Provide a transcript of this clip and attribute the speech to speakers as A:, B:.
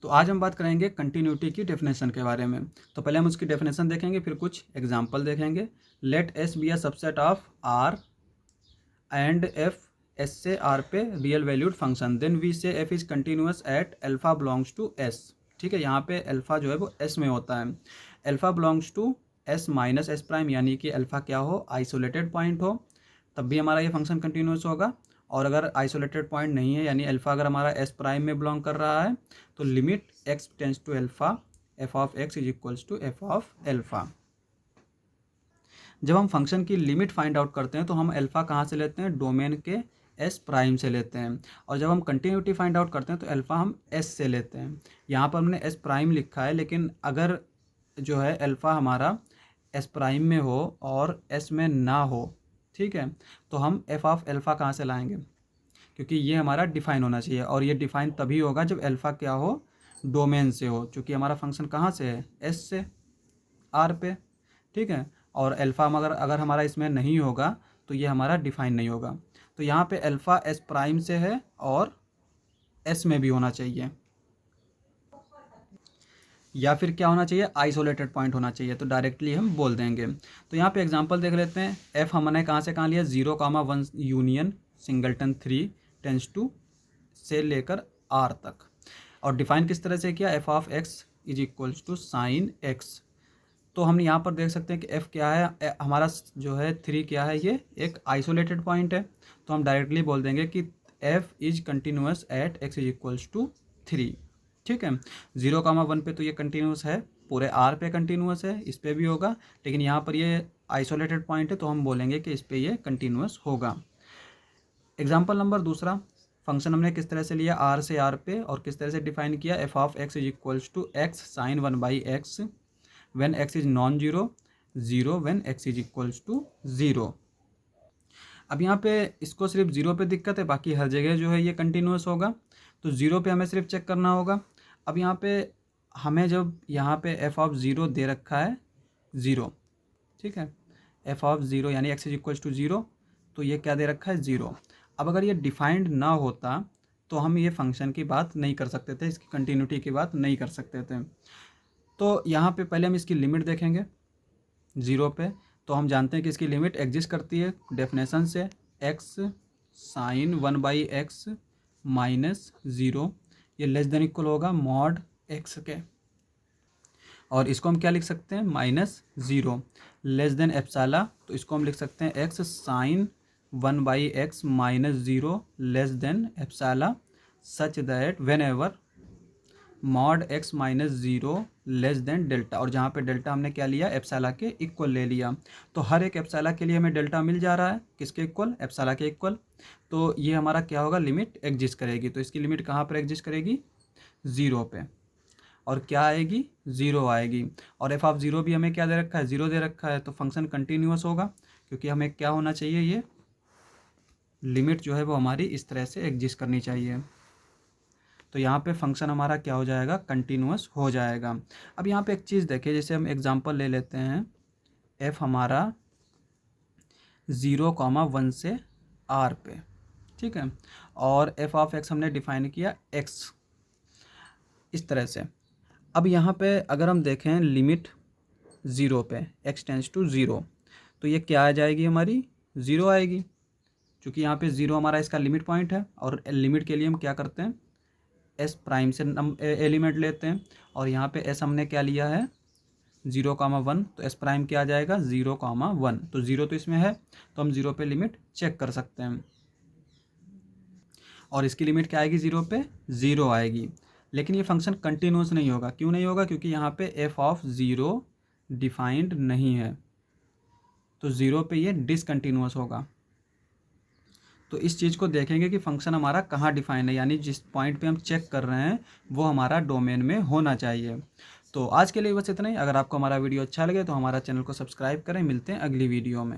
A: तो आज हम बात करेंगे कंटिन्यूटी की डेफिनेशन के बारे में। तो पहले हम उसकी डेफिनेशन देखेंगे, फिर कुछ एग्जांपल देखेंगे। Let S be a subset of R and F S से आर पे real valued function, then we say F is continuous at alpha belongs to S. ठीक है, यहाँ पे अल्फा जो है वो एस में होता है। Alpha belongs to S minus S prime, यानी कि अल्फा क्या हो, आइसोलेटेड पॉइंट हो, तब भी हमारा ये फंक्शन कंटिन्यूअस होगा। और अगर आइसोलेटेड पॉइंट नहीं है, यानी अल्फा अगर हमारा एस प्राइम में बिलोंग कर रहा है, तो limit x tends to alpha f of x is equals to f of alpha. जब हम फंक्शन की लिमिट फाइंड आउट करते हैं तो हम अल्फा कहाँ से लेते हैं, डोमेन के एस प्राइम से लेते हैं। और जब हम कंटिन्यूटी फाइंड आउट करते हैं तो अल्फा हम एस से लेते हैं। यहाँ पर हमने एस प्राइम लिखा है, लेकिन अगर जो है अल्फा हमारा एस प्राइम में हो और एस में ना हो, ठीक है, तो हम एफ ऑफ अल्फा कहाँ से लाएंगे, क्योंकि ये हमारा डिफाइन होना चाहिए। और ये डिफाइन तभी होगा जब अल्फा क्या हो, डोमेन से हो, क्योंकि हमारा फंक्शन कहाँ से है, एस से आर पे। ठीक है, और अल्फ़ा अगर अगर हमारा इसमें नहीं होगा तो ये हमारा डिफाइन नहीं होगा। तो यहाँ पे अल्फ़ा एस प्राइम से है और एस में भी होना चाहिए, या फिर क्या होना चाहिए, आइसोलेटेड पॉइंट होना चाहिए। तो डायरेक्टली हम बोल देंगे। तो यहाँ पे एग्जांपल देख लेते हैं। एफ हमने कहाँ से कहाँ लिया, 0,1 यूनियन सिंगलटन 3 टेंस टू से लेकर आर तक। और डिफाइन किस तरह से किया, f of x is equals to sine x. तो हम यहाँ पर देख सकते हैं कि f क्या है, हमारा जो है 3 क्या है, ये एक आइसोलेटेड पॉइंट है। तो हम डायरेक्टली बोल देंगे कि f is continuous at x is equals to 3। ठीक है, 0,1 पे तो ये कंटिन्यूअस है, पूरे r पे कंटिन्यूअस है, इस पे भी होगा, लेकिन यहाँ पर ये आइसोलेटेड पॉइंट है तो हम बोलेंगे कि इस पे ये कंटिन्यूअस होगा। एग्जाम्पल नंबर दूसरा, फंक्शन हमने किस तरह से लिया, r से r पे, और किस तरह से डिफाइन किया, f of x is equals to x sine 1/x when x is non zero, zero when x is equals to 0। अब यहाँ पे इसको सिर्फ ज़ीरो पे दिक्कत है, बाकी हर जगह जो है ये कंटिन्यूअस होगा। तो ज़ीरो पे हमें सिर्फ चेक करना होगा। अब यहाँ पे हमें जब यहाँ पे एफ ऑफ ज़ीरो दे रखा है 0, ठीक है, एफ ऑफ ज़ीरो यानी x इज इक्वल्स टू 0, तो ये क्या दे रखा है, 0। अब अगर ये डिफाइंड ना होता तो हम ये फंक्शन की बात नहीं कर सकते थे, इसकी कंटिन्यूटी की बात नहीं कर सकते थे। तो यहाँ पे पहले हम इसकी लिमिट देखेंगे 0 पे। तो हम जानते हैं कि इसकी लिमिट एग्जिस्ट करती है डेफिनेशन से, x साइन 1/x माइनस 0, ये लेस देन इक्वल होगा मॉड x के। और इसको हम क्या लिख सकते हैं, -0 लेस देन एप्सिलॉन, तो इसको हम लिख सकते हैं x sine 1/x minus 0 less than epsilon, such that whenever mod x minus 0 less than delta. और जहाँ पे डेल्टा हमने क्या लिया, एप्सिलॉन के इक्वल ले लिया। तो हर एक एप्सिलॉन के लिए हमें डेल्टा मिल जा रहा है, किसके इक्वल, एप्सिलॉन के इक्वल। तो ये हमारा क्या होगा, लिमिट एग्जिस्ट करेगी। तो इसकी लिमिट कहाँ पर एग्जिस्ट करेगी, 0 पे, और क्या आएगी, 0 आएगी। और एफ ऑफ 0 भी हमें क्या दे रखा है, 0 दे रखा है। तो फंक्शन कंटिन्यूअस होगा, क्योंकि हमें क्या होना चाहिए, ये लिमिट जो है वो हमारी इस तरह से एग्जिस्ट करनी चाहिए। तो यहाँ पे फंक्शन हमारा क्या हो जाएगा, कंटिन्यूअस हो जाएगा। अब यहाँ पे एक चीज़ देखिए, जैसे हम एग्जांपल ले लेते हैं, एफ हमारा 0,1 से आर पे, ठीक है, और एफ ऑफ एक्स हमने डिफाइन किया एक्स इस तरह से। अब यहाँ पे अगर हम देखें लिमिट 0 पे, एक्स टेंस टू 0, तो ये क्या आ जाएगी, हमारी 0 आएगी, क्योंकि यहाँ पे 0 हमारा इसका लिमिट पॉइंट है। और लिमिट के लिए हम क्या करते हैं, एस प्राइम से एलिमेंट लेते हैं। और यहाँ पे एस हमने क्या लिया है, 0,1, तो एस प्राइम क्या आ जाएगा, 0,1। तो 0 तो इसमें है, तो हम 0 पे लिमिट चेक कर सकते हैं। और इसकी लिमिट क्या आएगी, 0 पे 0 आएगी। लेकिन ये फंक्शन कंटिन्यूस नहीं होगा। क्यों नहीं होगा, क्योंकि यहाँ पे एफ ऑफ 0 डिफाइंड नहीं है, तो 0 पे ये डिसकंटिन्यूस होगा। तो इस चीज़ को देखेंगे कि फंक्शन हमारा कहाँ डिफाइन है, यानी जिस पॉइंट पे हम चेक कर रहे हैं वो हमारा डोमेन में होना चाहिए। तो आज के लिए बस इतना ही। अगर आपको हमारा वीडियो अच्छा लगे तो हमारा चैनल को सब्सक्राइब करें। मिलते हैं अगली वीडियो में।